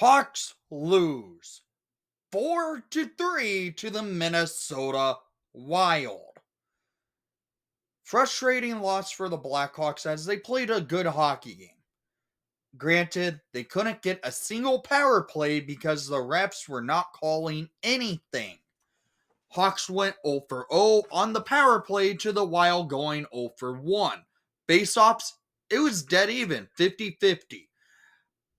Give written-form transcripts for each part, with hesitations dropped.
Hawks lose 4-3 to the Minnesota Wild. Frustrating loss for the Blackhawks as they played a good hockey game. Granted, they couldn't get a single power play because the refs were not calling anything. Hawks went 0 for 0 on the power play to the Wild going 0 for 1. Face-offs, it was dead even, 50-50.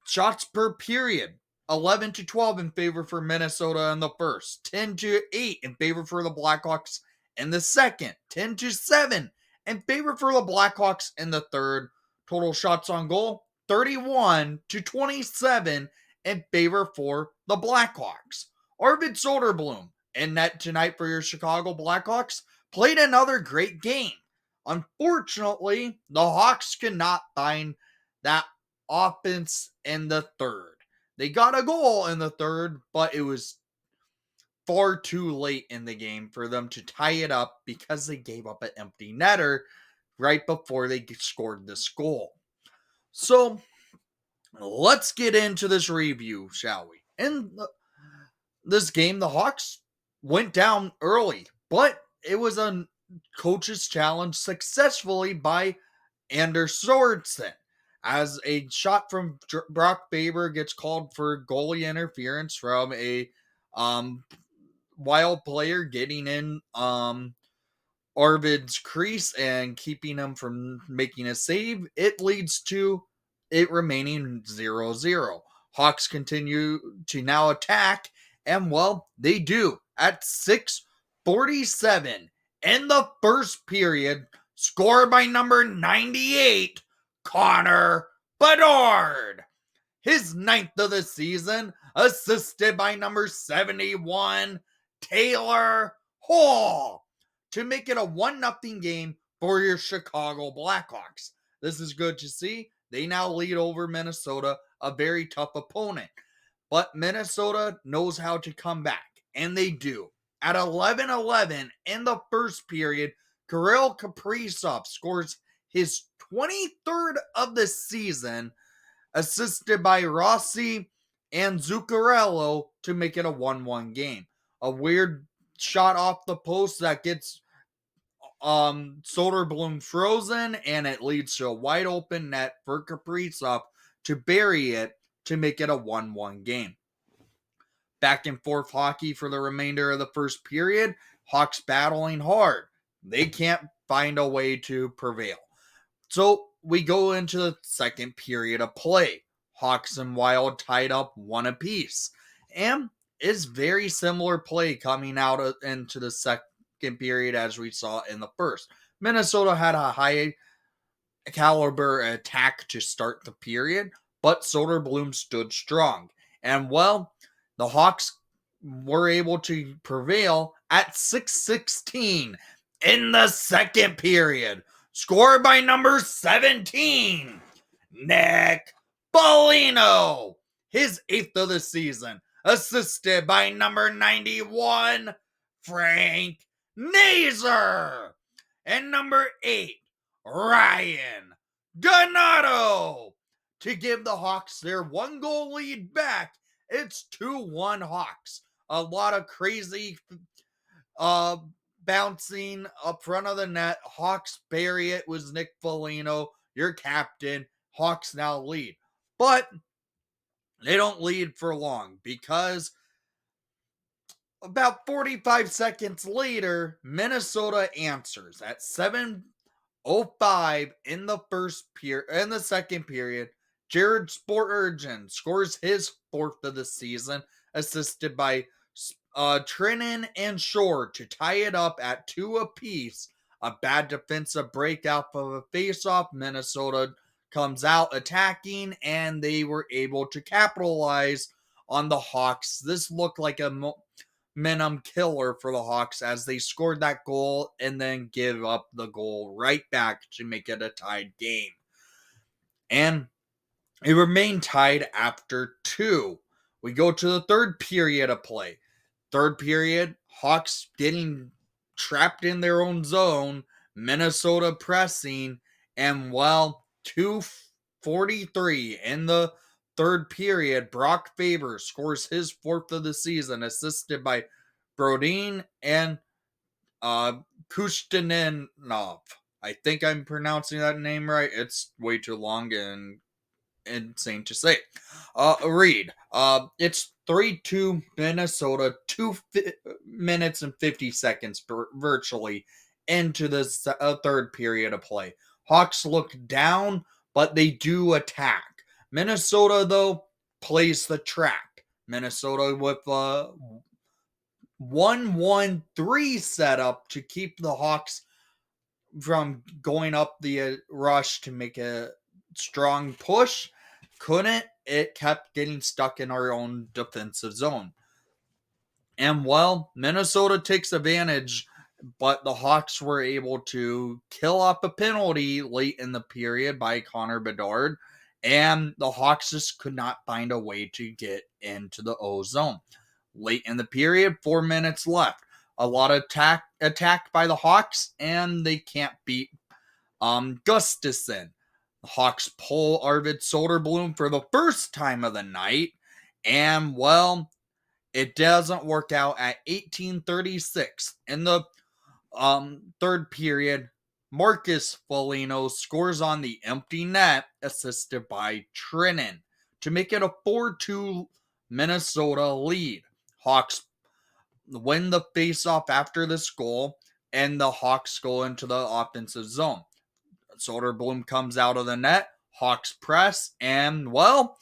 Shots per period, 11-12 in favor for Minnesota in the first, 10-8 in favor for the Blackhawks in the second, 10-7 in favor for the Blackhawks in the third. Total shots on goal, 31-27 in favor for the Blackhawks. Arvid Soderblom in net tonight for your Chicago Blackhawks played another great game. Unfortunately, the Hawks could not find that offense in the third. They got a goal in the third, but it was far too late in the game for them to tie it up because they gave up an empty netter right before they scored this goal. So let's get into this review, shall we? In this game, the Hawks went down early, but it was a coach's challenge successfully by Anders Sorensen, as a shot from Brock Faber gets called for goalie interference from a Wild player getting in Arvid's crease and keeping him from making a save. It leads to it remaining 0-0. Hawks continue to now attack, and well, they do at 6:47 in the first period. Scored by number 98, Connor Bedard. His ninth of the season, assisted by number 71, Taylor Hall, to make it a 1-0 game for your Chicago Blackhawks. This is good to see. They now lead over Minnesota, a very tough opponent. But Minnesota knows how to come back, and they do. At 11:11 in the first period, Kirill Kaprizov scores his 23rd of the season, assisted by Rossi and Zuccarello to make it a 1-1 game. A weird shot off the post that gets Soderblom frozen, and it leads to a wide open net for Kaprizov to bury it to make it a 1-1 game. Back and forth hockey for the remainder of the first period. Hawks battling hard. They can't find a way to prevail. So we go into the second period of play. Hawks and Wild tied up 1 apiece. And it's very similar play coming out into the second period as we saw in the first. Minnesota had a high caliber attack to start the period, but Soderblom stood strong. And well, the Hawks were able to prevail at 6:16 in the second period. Scored by number 17, Nick Foligno. His 8th of the season. Assisted by number 91, Frank Nazar. And number 8, Ryan Donato, to give the Hawks their 1-goal lead back. It's 2-1 Hawks. A lot of crazy bouncing up front of the net. Hawks bury it with Nick Foligno, your captain. Hawks now lead. But they don't lead for long because about 45 seconds later, Minnesota answers at 7:05 in the second period. Jared Spurgeon scores his 4th of the season, assisted by Trinan and Shore to tie it up at 2 apiece. A bad defensive breakout of a faceoff. Minnesota comes out attacking, and they were able to capitalize on the Hawks. This looked like a momentum killer for the Hawks as they scored that goal and then give up the goal right back to make it a tied game. And it remained tied after 2. We go to the third period of play. Third period, Hawks getting trapped in their own zone, Minnesota pressing, and well, 2:43 in the third period, Brock Faber scores his fourth of the season, assisted by Brodin and Kushtinenov. I think I'm pronouncing that name right. It's way too long and insane to say. Read. It's 3-2 Minnesota, 2 minutes and 50 seconds virtually into the third period of play. Hawks look down, but they do attack. Minnesota, though, plays the trap. Minnesota with a 1-1-3 setup to keep the Hawks from going up the rush to make a strong push. Couldn't. It kept getting stuck in our own defensive zone. And well, Minnesota takes advantage, but the Hawks were able to kill off a penalty late in the period by Connor Bedard, and the Hawks just could not find a way to get into the O zone. Late in the period, 4 minutes left. A lot of attack by the Hawks, and they can't beat Gustafsson. The Hawks pull Arvid Soderblom for the first time of the night, and well, it doesn't work out at 18:36 in the third period. Marcus Foligno scores on the empty net, assisted by Trinan, to make it a 4-2 Minnesota lead. Hawks win the faceoff after this goal, and the Hawks go into the offensive zone. Soderblom comes out of the net, Hawks press, and well,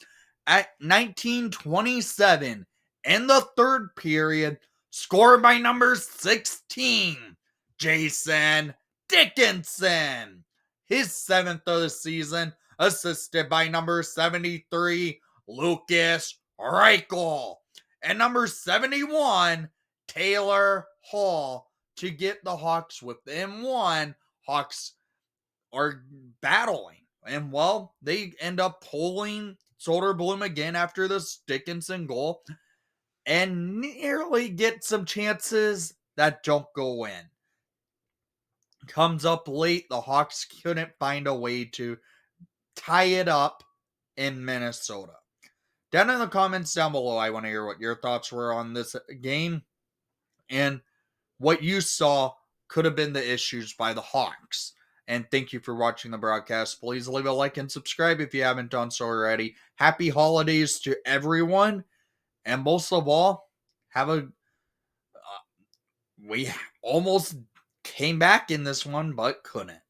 at 19:27 in the third period, scored by number 16, Jason Dickinson. His 7th of the season, assisted by number 73, Lucas Reichel. And number 71, Taylor Hall, to get the Hawks within one. Hawks are battling. And well, they end up pulling Soderblom again after this Dickinson goal and nearly get some chances that don't go in. Comes up late. The Hawks couldn't find a way to tie it up in Minnesota. Down in the comments down below, I want to hear what your thoughts were on this game and what you saw could have been the issues by the Hawks. And thank you for watching the broadcast. Please leave a like and subscribe if you haven't done so already. Happy holidays to everyone. And most of all, we almost came back in this one, but couldn't.